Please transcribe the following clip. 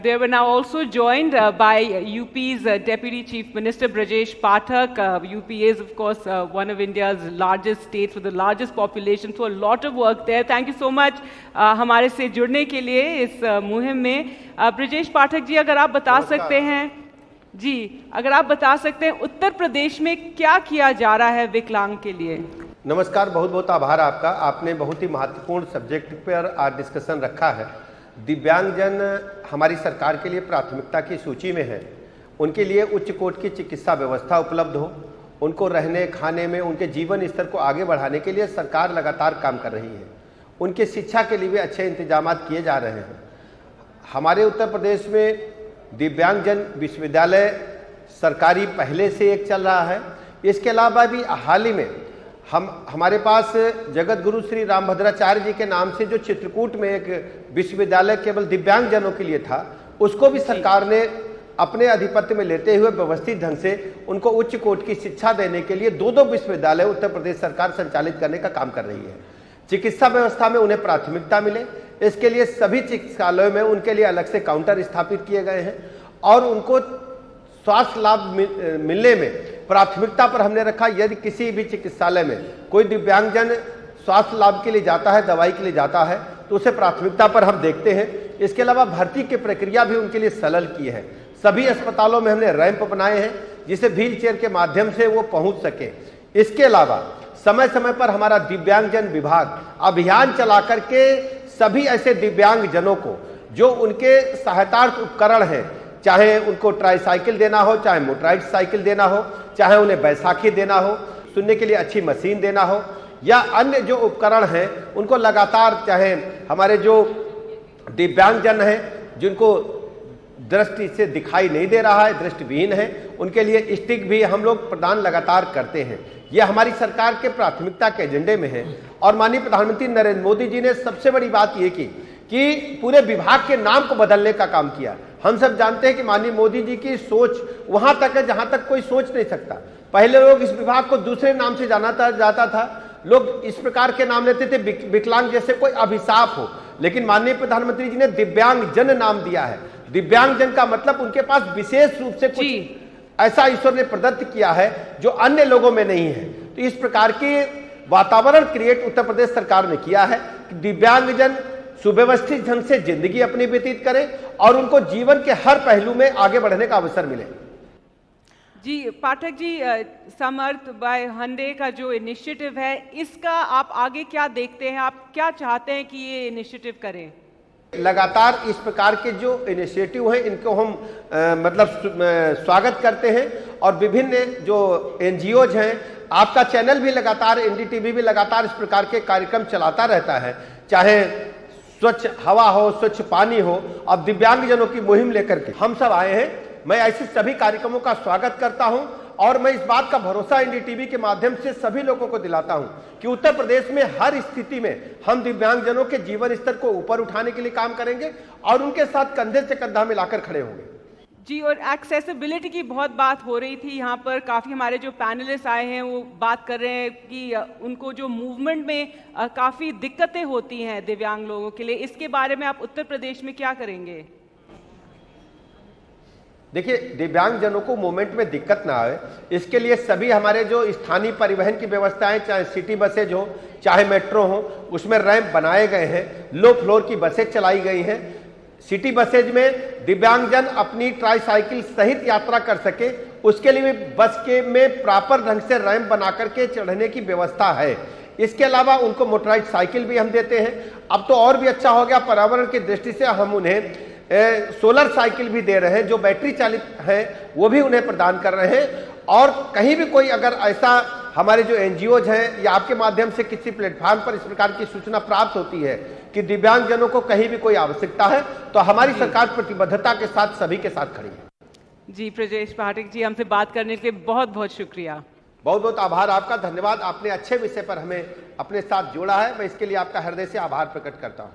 They were now also joined by UP's Deputy Chief Minister Brajesh Pathak. UP is, of course, one of India's largest states with the largest population, so a lot of work there. Thank you so much हमारे से जुड़ने के लिए इस मुहिम में. ब्रजेश पाठक जी, अगर आप बता सकते हैं जी, अगर आप बता सकते हैं उत्तर प्रदेश में क्या किया जा रहा है विकलांग के लिए. नमस्कार, बहुत बहुत आभार आपका. आपने बहुत ही महत्वपूर्ण सब्जेक्ट पर आज डिस्कशन रखा है. दिव्यांगजन हमारी सरकार के लिए प्राथमिकता की सूची में है. उनके लिए उच्च कोटि की चिकित्सा व्यवस्था उपलब्ध हो, उनको रहने खाने में उनके जीवन स्तर को आगे बढ़ाने के लिए सरकार लगातार काम कर रही है. उनके शिक्षा के लिए भी अच्छे इंतजाम किए जा रहे हैं. हमारे उत्तर प्रदेश में दिव्यांगजन विश्वविद्यालय सरकारी पहले से एक चल रहा है. इसके अलावा भी हाल ही में हमारे पास जगत गुरु श्री रामभद्राचार्य जी के नाम से जो चित्रकूट में एक विश्वविद्यालय केवल दिव्यांगजनों के लिए था, उसको भी सरकार ने अपने अधिपत्य में लेते हुए व्यवस्थित ढंग से उनको उच्च कोटि की शिक्षा देने के लिए दो विश्वविद्यालय उत्तर प्रदेश सरकार संचालित करने का काम कर रही है. चिकित्सा व्यवस्था में उन्हें प्राथमिकता मिले, इसके लिए सभी चिकित्सालयों में उनके लिए अलग से काउंटर स्थापित किए गए हैं और उनको स्वास्थ्य लाभ मिलने में प्राथमिकता पर हमने रखा. यदि किसी भी चिकित्सालय में कोई दिव्यांगजन स्वास्थ्य लाभ के लिए जाता है, दवाई के लिए जाता है, तो उसे प्राथमिकता पर हम देखते हैं. इसके अलावा भर्ती की प्रक्रिया भी उनके लिए सरल की है. सभी अस्पतालों में हमने रैंप बनाए हैं जिसे व्हील चेयर के माध्यम से वो पहुंच सके. इसके अलावा समय समय पर हमारा दिव्यांगजन विभाग अभियान चला करके सभी ऐसे दिव्यांगजनों को जो उनके सहायतार्थ उपकरण हैं, चाहे उनको ट्राईसाइकिल देना हो, चाहे मोटराइज साइकिल देना हो, चाहे उन्हें बैसाखी देना हो, सुनने के लिए अच्छी मशीन देना हो, या अन्य जो उपकरण हैं उनको लगातार, चाहे हमारे जो दिव्यांगजन हैं जिनको दृष्टि से दिखाई नहीं दे रहा है, दृष्टिविहीन है, उनके लिए स्टिक भी हम लोग प्रदान लगातार करते हैं. यह हमारी सरकार के प्राथमिकता के एजेंडे में है. और माननीय प्रधानमंत्री नरेंद्र मोदी जी ने सबसे बड़ी बात यह की कि पूरे विभाग के नाम को बदलने का काम किया. हम सब जानते हैं कि माननीय मोदी जी की सोच वहां तक है जहां तक कोई सोच नहीं सकता. पहले लोग इस विभाग को दूसरे नाम से जाना जाता था. लोग इस प्रकार के नाम लेते थे विकलांग जैसे कोई अभिशाप हो, लेकिन माननीय प्रधानमंत्री जी ने दिव्यांगजन नाम दिया है. दिव्यांगजन का मतलब उनके पास विशेष रूप से कुछ ऐसा ईश्वर ने प्रदत्त किया है जो अन्य लोगों में नहीं है. तो इस प्रकार के वातावरण क्रिएट उत्तर प्रदेश सरकार ने किया है कि दिव्यांगजन सुव्यवस्थित ढंग से जिंदगी अपनी व्यतीत करें और उनको जीवन के हर पहलू में आगे बढ़ने का अवसर मिले. जी पाठक जी, समर्थ बाय हंडे का जो इनिशिएटिव है, इसका आप आगे क्या देखते हैं? आप क्या चाहते हैं कि ये इनिशिएटिव करें? लगातार इस प्रकार के जो इनिशिएटिव हैं इनको हम स्वागत करते हैं. और विभिन्न जो एनजीओज हैं, आपका चैनल भी लगातार, एनडीटीवी भी लगातार इस प्रकार के कार्यक्रम चलाता रहता है. चाहे स्वच्छ हवा हो, स्वच्छ पानी हो, अब दिव्यांगजनों की मुहिम लेकर के हम सब आए हैं. मैं ऐसे सभी कार्यक्रमों का स्वागत करता हूं और मैं इस बात का भरोसा एनडीटीवी के माध्यम से सभी लोगों को दिलाता हूं कि उत्तर प्रदेश में हर स्थिति में हम दिव्यांगजनों के जीवन स्तर को ऊपर उठाने के लिए काम करेंगे और उनके साथ कंधे से कंधा मिलाकर खड़े होंगे. जी, और एक्सेसिबिलिटी की बहुत बात हो रही थी यहाँ पर. काफ़ी हमारे जो पैनलिस्ट आए हैं वो बात कर रहे हैं कि उनको जो मूवमेंट में काफ़ी दिक्कतें होती हैं दिव्यांग लोगों के लिए. इसके बारे में आप उत्तर प्रदेश में क्या करेंगे? देखिए, दिव्यांगजनों को मूवमेंट में दिक्कत ना आए, इसके लिए सभी हमारे जो स्थानीय परिवहन की व्यवस्थाएं, चाहे सिटी बसेज हो, चाहे मेट्रो हो, उसमें रैंप बनाए गए हैं. लो फ्लोर की बसेज चलाई गई हैं. सिटी बसेज में दिव्यांगजन अपनी ट्राईसाइकिल सहित यात्रा कर सके, उसके लिए बस के में प्रॉपर ढंग से रैंप बना करके चढ़ने की व्यवस्था है. इसके अलावा उनको मोटराइज साइकिल भी हम देते हैं. अब तो और भी अच्छा हो गया, पर्यावरण की दृष्टि से हम उन्हें सोलर साइकिल भी दे रहे हैं जो बैटरी चालित है, वो भी उन्हें प्रदान कर रहे हैं. और कहीं भी कोई अगर ऐसा हमारे जो एनजीओज हैं या आपके माध्यम से किसी प्लेटफॉर्म पर इस प्रकार की सूचना प्राप्त होती है कि दिव्यांगजनों को कहीं भी कोई आवश्यकता है, तो हमारी सरकार प्रतिबद्धता के साथ सभी के साथ खड़ी है. जी ब्रजेश पाठक जी, हमसे बात करने के लिए बहुत बहुत शुक्रिया. बहुत बहुत आभार आपका. धन्यवाद. आपने अच्छे विषय पर हमें अपने साथ जोड़ा है. मैं इसके लिए आपका हृदय से आभार प्रकट करता हूँ.